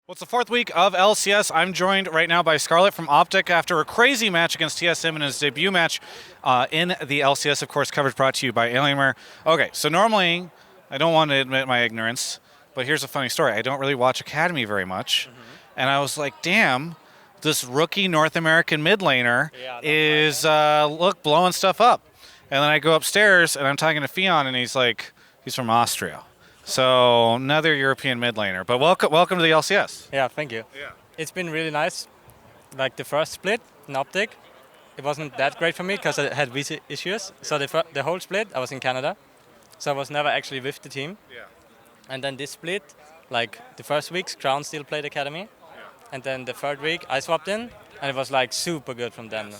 Well, it's the fourth week of LCS. I'm joined right now by Scarlet from Optic after a crazy match against TSM in his debut match in the LCS. Of course, coverage brought to you by Alienware. Okay, so normally, I don't want to admit my ignorance, but here's a funny story. I don't really watch Academy very much, and I was like, damn, this rookie North American mid laner is, blowing stuff up. And then I go upstairs, and I'm talking to Fion, and he's like, he's from Austria. So another European mid laner, but welcome to the LCS. Yeah, thank you. Yeah. It's been really nice. Like the first split in Optic, it wasn't that great for me because I had visa issues. So the whole split, I was in Canada, so I was never actually with the team. Yeah. And then this split, like the first weeks, Crown still played Academy, and then the third week I swapped in, and it was like super good from them.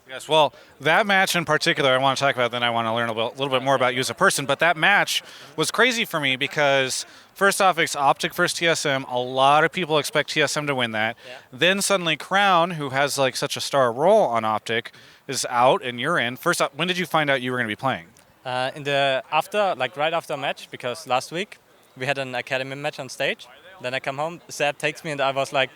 Yes, well, that match in particular I want to talk about, then I want to learn a little bit more about you as a person, but that match was crazy for me because, first off, it's Optic versus TSM. A lot of people expect TSM to win that. Yeah. Then suddenly Crown, who has like such a star role on Optic, is out and you're in. First off, when did you find out you were going to be playing? Right after a match, because last week we had an Academy match on stage. Then I come home, Seb takes me, and I was like,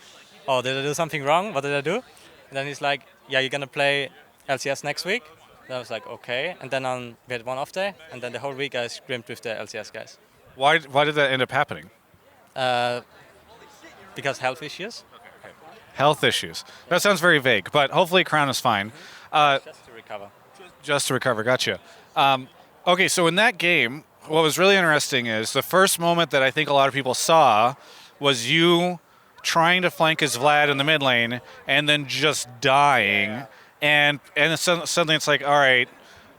oh, did I do something wrong? What did I do? And then he's like, yeah, you're going to play LCS next week. And I was like, okay. And then we had one off day, and then the whole week I scrimped with the LCS guys. Why did that end up happening? Because health issues. Health issues. That sounds very vague, but hopefully Crown is fine. Just to recover. Just to recover, gotcha. Okay, so in that game, what was really interesting is the first moment that I think a lot of people saw was you trying to flank as Vlad in the mid lane and then just dying. Yeah. And suddenly it's like, all right,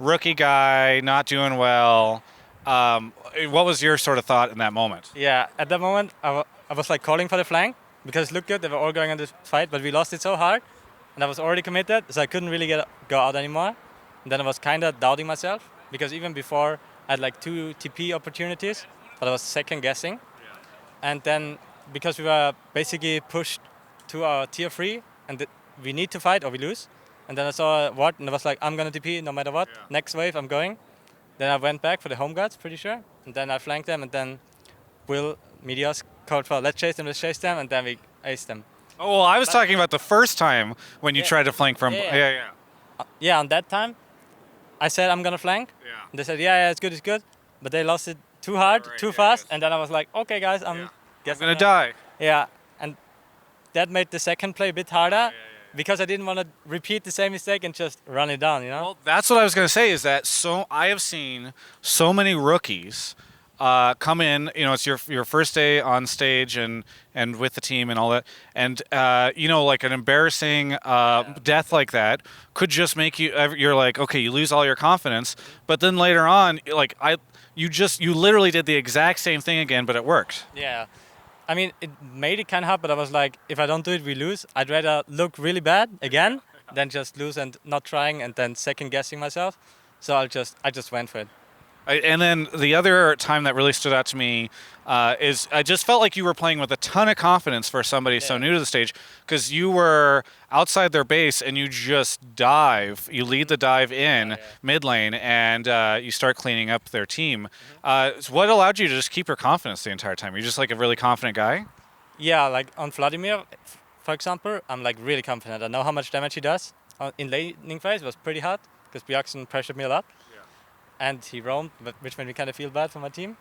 rookie guy, not doing well. What was your sort of thought in that moment? Yeah, at that moment I was like calling for the flank because it looked good. They were all going on this fight, but we lost it so hard, and I was already committed, so I couldn't really go out anymore. And then I was kind of doubting myself because even before I had like 2 TP opportunities, but I was second guessing. And then because we were basically pushed to our tier 3 and we need to fight or we lose. And then I saw a ward and I was like, I'm going to TP no matter what. Yeah. Next wave, I'm going. Then I went back for the home guards, pretty sure. And then I flanked them, and then Will, Meteos called for let's chase them, and then we aced them. Oh, well, I was talking about the first time when you tried to flank from... Yeah. Yeah, on that time, I said I'm going to flank. Yeah. And they said, yeah, it's good. But they lost it too hard, too fast. And then I was like, okay, guys, I'm going to die. Yeah, and that made the second play a bit harder. Because I didn't want to repeat the same mistake and just run it down, you know? Well, that's what I was going to say is that I have seen so many rookies come in, it's your first day on stage and with the team and all that. And, like an embarrassing death like that could just make you're like, okay, you lose all your confidence. But then later on, you literally did the exact same thing again, but it worked. Yeah. I mean, it made it kind of hard, but I was like, if I don't do it, we lose. I'd rather look really bad again than just lose and not trying and then second guessing myself. So I just went for it. And then the other time that really stood out to me is I just felt like you were playing with a ton of confidence for somebody so new to the stage, because you were outside their base and you just dive. You lead the dive in mid lane and you start cleaning up their team. So what allowed you to just keep your confidence the entire time? You're just like a really confident guy? Yeah, like on Vladimir, for example, I'm like really confident. I know how much damage he does. In laning phase, it was pretty hard because Bjorksen pressured me a lot. And he roamed, which made me kind of feel bad for my team.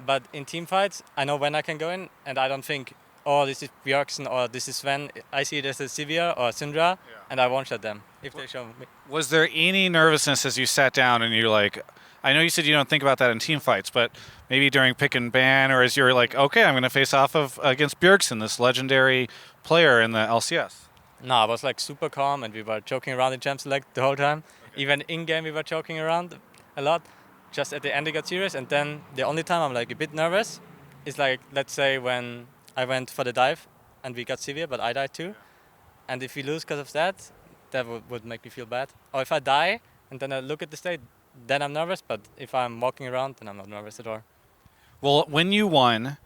But in team fights, I know when I can go in, and I don't think, oh, this is Bjorksen or this is Sven. I see it as a Sivir or a Syndra, and I one-shot them if they show me. Was there any nervousness as you sat down and you're like, I know you said you don't think about that in team fights, but maybe during pick and ban, or as you're like, okay, I'm going to face off against Bjorksen, this legendary player in the LCS? No, I was like super calm, and we were joking around in Champ Select the whole time. Okay. Even in-game we were joking around a lot. Just at the end it got serious, and then the only time I'm like a bit nervous is like, let's say when I went for the dive and we got Sivir, but I died too. And if we lose because of that, that would make me feel bad. Or if I die and then I look at the state, then I'm nervous, but if I'm walking around, then I'm not nervous at all. Well, when you won,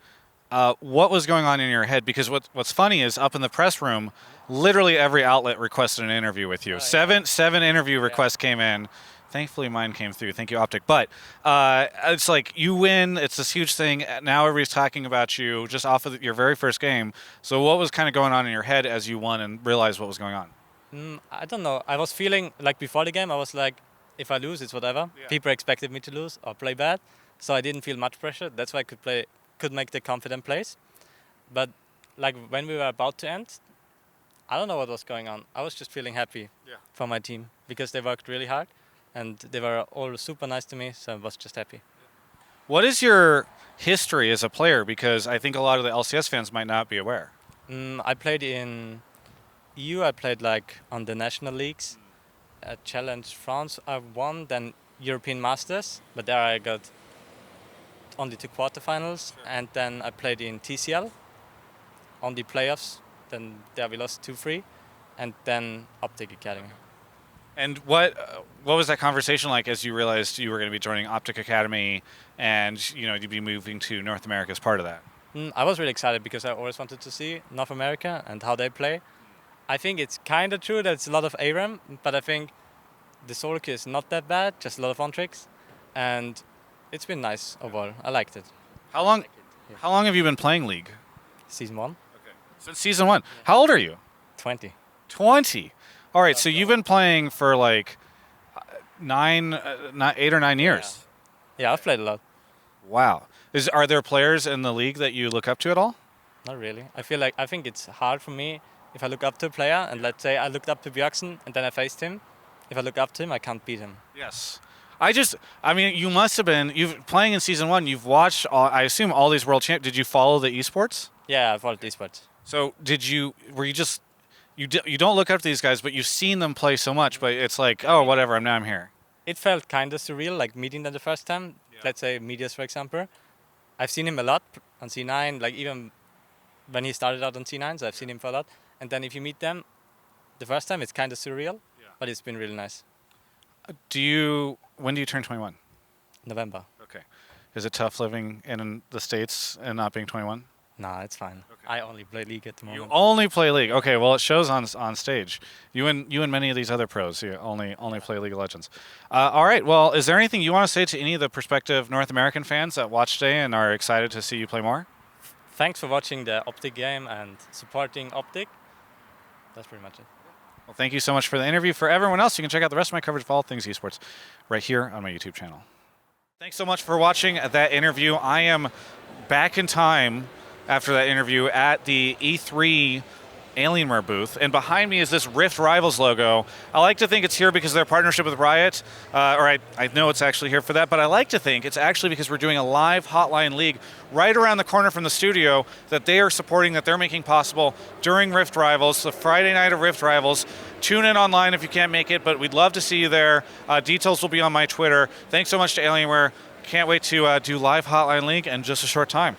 what was going on in your head? Because what's funny is up in the press room, literally every outlet requested an interview with you. Seven interview requests came in. Thankfully, mine came through. Thank you, Optic. But it's like you win. It's this huge thing. Now everybody's talking about you just off of your very first game. So what was kind of going on in your head as you won and realized what was going on? I don't know. I was feeling like before the game, I was like, if I lose, it's whatever. Yeah. People expected me to lose or play bad, so I didn't feel much pressure. That's why I could make the confident plays. But like when we were about to end, I don't know what was going on. I was just feeling happy for my team because they worked really hard. And they were all super nice to me, so I was just happy. What is your history as a player? Because I think a lot of the LCS fans might not be aware. I played in EU. I played like on the national leagues. At Challenge France, I won. Then European Masters, but there I got only to quarterfinals. And then I played in TCL on the playoffs. Then there we lost 2-3. And then Optic Academy. And what was that conversation like as you realized you were going to be joining Optic Academy and you'd be moving to North America as part of that? I was really excited because I always wanted to see North America and how they play. I think it's kind of true that it's a lot of ARAM, but I think the solo queue is not that bad, just a lot of on-tricks. And it's been nice overall. I liked it. How long have you been playing League? Season 1. Okay. Since Season 1. How old are you? 20. 20. All right, so you've been playing for like 8 or 9 years. Yeah, I've played a lot. Wow. Are there players in the league that you look up to at all? Not really. I think it's hard for me if I look up to a player, and let's say I looked up to Björksen and then I faced him. If I look up to him, I can't beat him. Yes. You must have been, playing in Season 1, you've watched, I assume, all these world champs. Did you follow the esports? Yeah, I followed esports. So you don't look up to these guys, but you've seen them play so much, but it's like, oh, whatever, I'm here. It felt kind of surreal, like meeting them the first time. Yeah. Let's say Medias, for example. I've seen him a lot on C9, like even when he started out on C9, so I've seen him for a lot. And then if you meet them the first time, it's kind of surreal, but it's been really nice. When do you turn 21? November. Okay. Is it tough living in the States and not being 21? Nah, it's fine. Okay. I only play League at the moment. You only play League. Okay, well it shows on stage. You and many of these other pros, you only play League of Legends. All right. Well, is there anything you want to say to any of the prospective North American fans that watch today and are excited to see you play more? Thanks for watching the Optic game and supporting Optic. That's pretty much it. Well, thank you so much for the interview. For everyone else, you can check out the rest of my coverage of all things esports right here on my YouTube channel. Thanks so much for watching that interview. I am back in time after that interview at the E3 Alienware booth, and behind me is this Rift Rivals logo. I like to think it's here because of their partnership with Riot, or I know it's actually here for that, but I like to think it's actually because we're doing a live Hotline League right around the corner from the studio that they are supporting, that they're making possible during Rift Rivals, the Friday night of Rift Rivals. Tune in online if you can't make it, but we'd love to see you there. Details will be on my Twitter. Thanks so much to Alienware. Can't wait to do live Hotline League in just a short time.